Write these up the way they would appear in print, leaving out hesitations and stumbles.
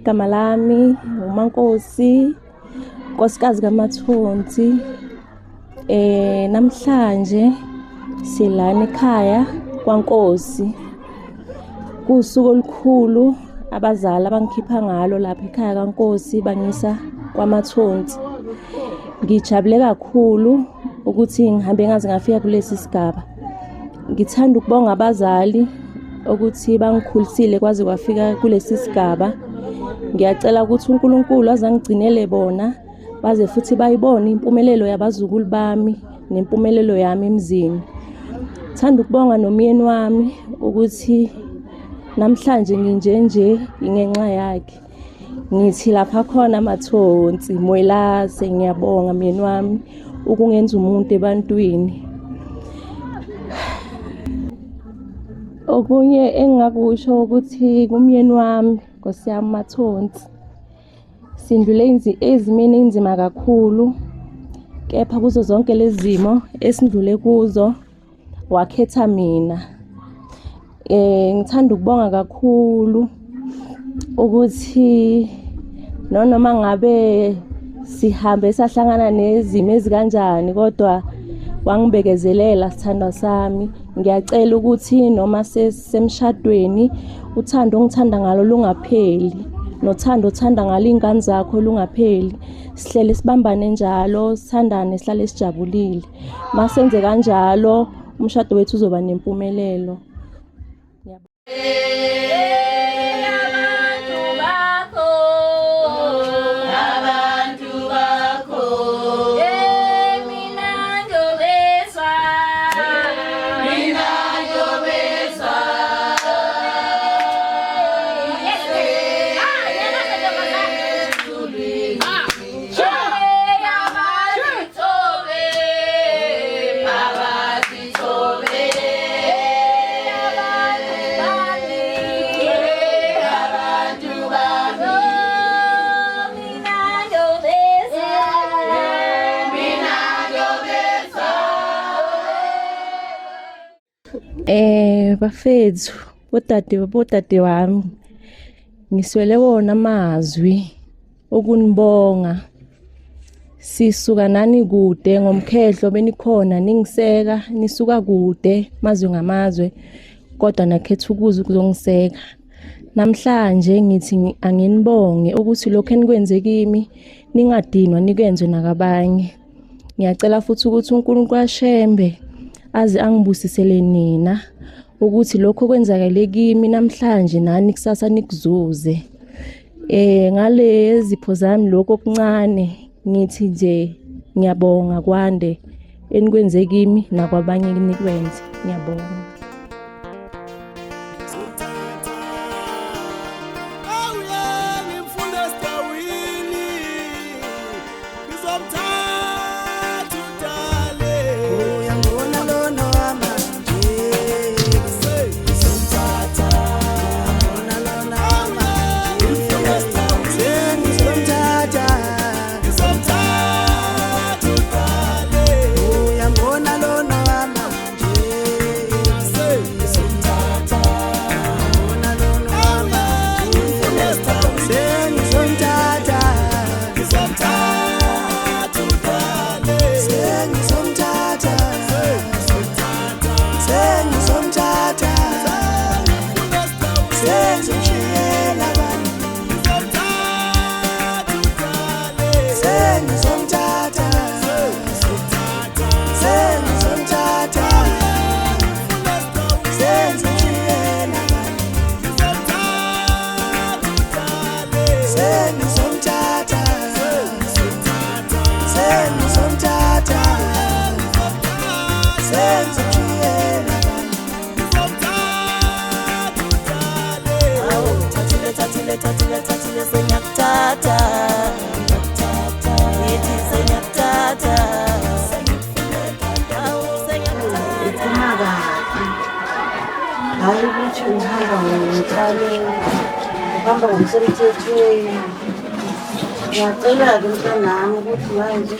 igama lami uMaNkosi, nkosikazi kaMathonsi. Namhlanje silana ekhaya kwaNkosi. Kusuku olukhulu abazali abangikhipha ngalo lapha ekhaya kaNkosi bangisa kwaMathonsi. Ngijabule kakhulu ukuthi ngihambe ngaze ngafika kulesi sigaba. Ngithanda ukubonga abazali ukuthi bangikhulisile kwaze kwafika kulesi sigaba. Ngiyacela ukuthi uNkulunkulu azangigcinele bona baze futhi bayibone impumelelo yabazukulu bami nempumelelo yami emzini. Ngithanda ukubonga nomyeni wami ukuthi namhlanje nginjenje ingenxa yakhe. Ngithi lapha khona Mathonsi Mwelase, ngiyabonga myeni wami ukungenza umuntu ebantwini. Okunye engingakusho ukuthi kumyeni wami Nkosi yami Mathonsi, sindlule ezimeni enzima kakhulu, kepha kuzo zonke lezi zimo esindlule kuzo wakhetha mina. Ngithanda ukubonga kakhulu ukuthi noma ngabe sihambe sahlangana nezimo ezikanjani kodwa wangibekezelela sithandwa sami. Ngiyacela ukuthi noma semshadweni uthando ongithanda ngalo lungapheli, nothando othanda ngalo ingane zakho lungapheli. Sihlele sibambane njalo, sithandane, sihlale sijabulile. Masenze kanjalo umshado wethu uzoba nempumelelo. Bafethu, bodade wami, ngiswele wona amazwi okunibonga. Sisuka nani kude ngomkhehlo benikhona ningiseka, nisuka kude mazwe ngamazwe, kodwa nakhetha ukuzongiseka. Namhlanje ngithi anginibonge ukuthi lokho enikwenze kimi ningadinwa nikwenze nakabanye. Ngiyacela futhi ukuthi uNkulunkulu ashembe aze angibusisele nina ukuthi lokho kwenzakale kimi namhlanje nani kusasa nikuzuze. Ngale zipho zami lokho okuncane ngithi nje ngiyabonga kwande enikwenze kimi nakwabanye nikwenze. Ngiyabonga. Hayi ukuthi uhamba ngokuthalo, uhamba ngokusemthethweni. Ngiyacela-ke mntanami ukuthi manje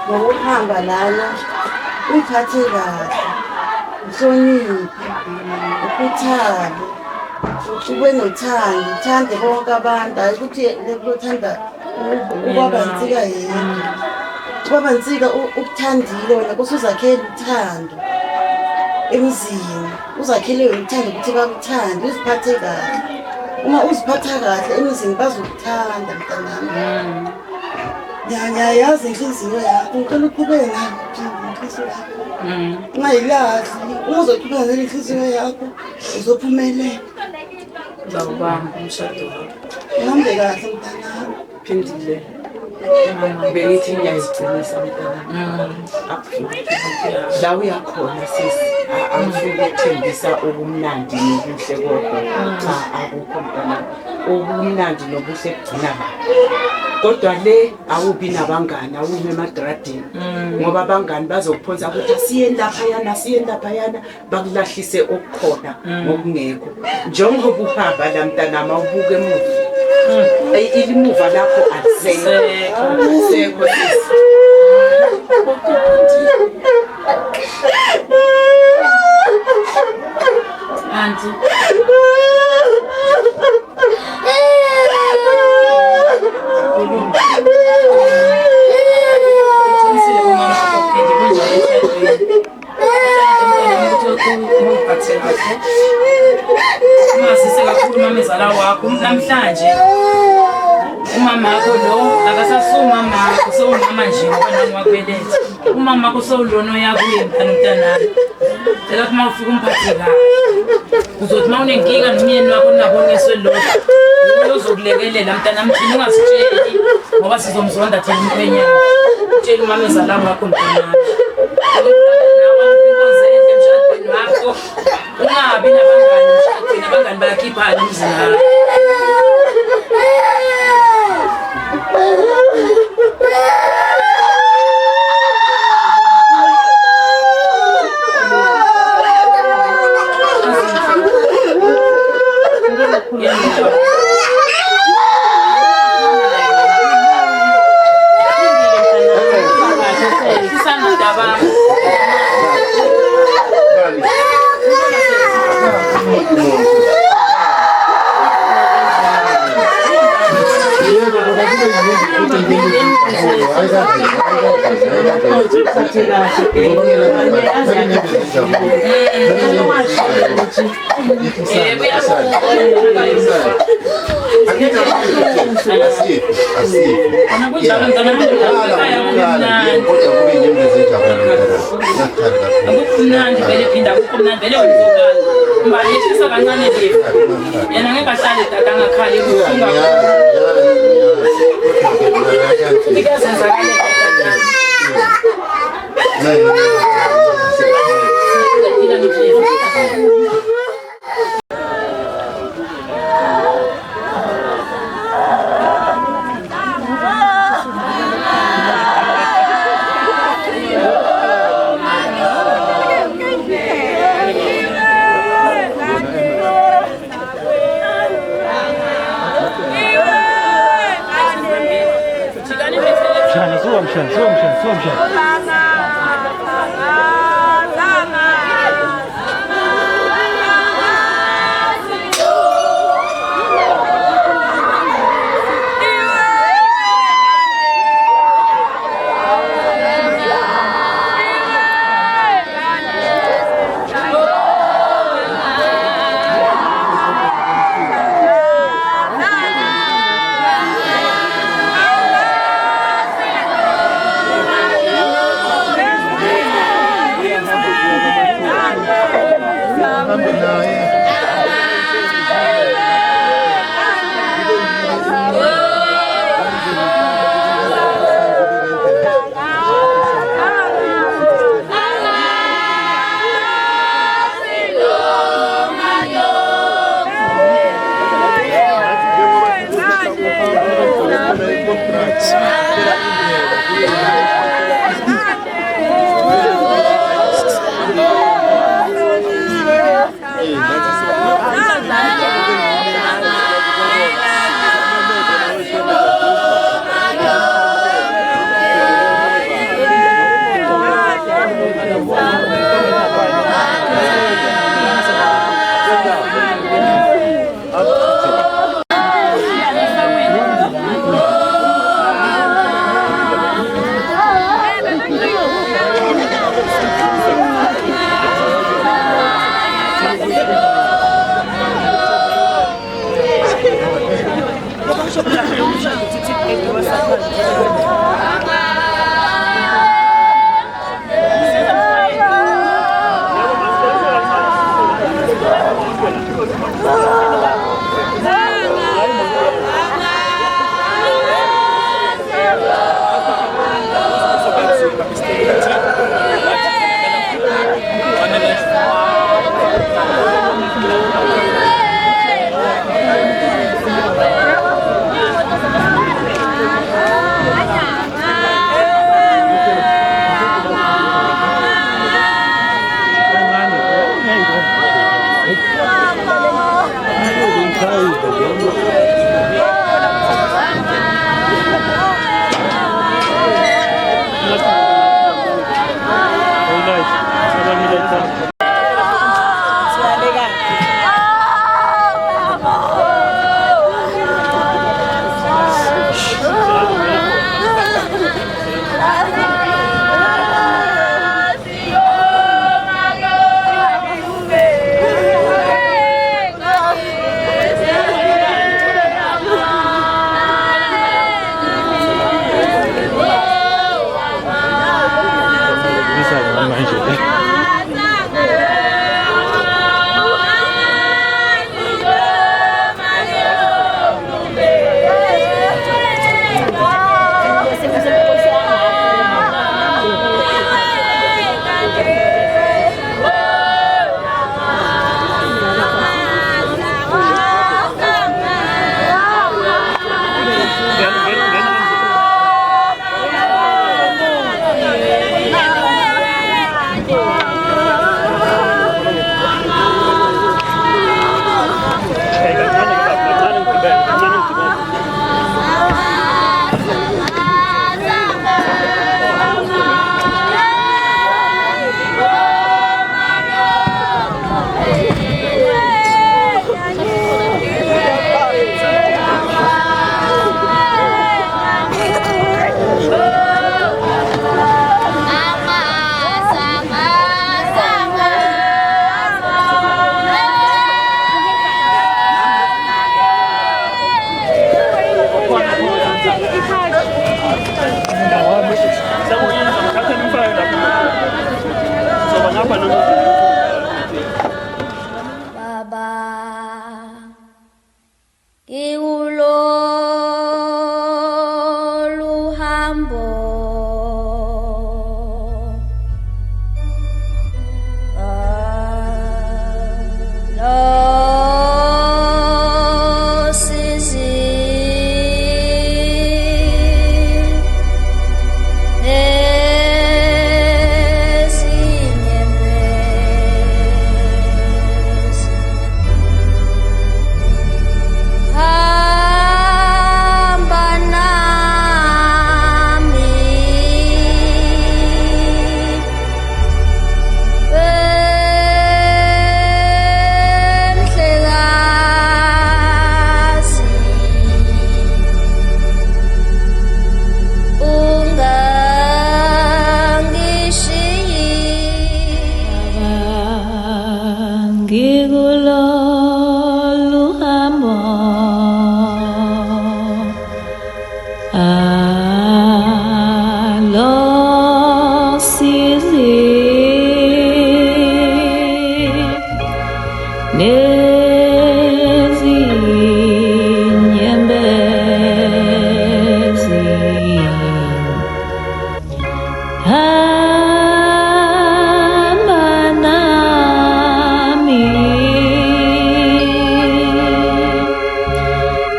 ngokuhamba lana uyiphathe kahle, uhloniphe, ukhuthale, ube nothando uthande bonke abantu hayi ukuthi lokuthanda ubabansika yena ubabansika ukuthandile wena kusuzakhela uthando emzini uzakhele wena uthando ukuthi bakuthande uziphathe kahle uma uziphatha kahle emzini bazokuthanda mntanami ngiyayazi inhliziyo yakho ngicela uqhubeke nayo inhliziyo yakho ungayilazi uma uzoqhubeka nale inhliziyo yakho uzophumelela Ngawubamba umshado uhambe kahle mntanami phindile bengithi ngiyazigcinisa mntanami la uyakhona sisi angifuni ukuthembisa ubumnandi nobuhle kodwa cha akukho mntanami ubumnandi nobuhle kugcina kodwa le awubi nabangani awume emadradini ngoba abangani bazokuphonsa ukuthi asiyeni laphayana bakulahlise okukhona ngokungekho njengoba uhamba la mntanami awubuke emuva ilimuva lakho alisekho sisi Auntie. Umazala wakho namhlanje umama wakho lo akasasumama wakho sowumama nje ngoba wakweletha umama wakho sowulono yakuye mntanami cela ukuthi mawufika umphathi la uzothi mawunenkinga nomyeni wakho ningaboniswe lokho uzokulekelela mntanami thina ungazitsheli ngoba sizomzonda thina umkhwenyana utshela umamezala wakho mntanami ungabi nabangani emshadweni abangani bayakhiphana emzini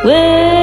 Where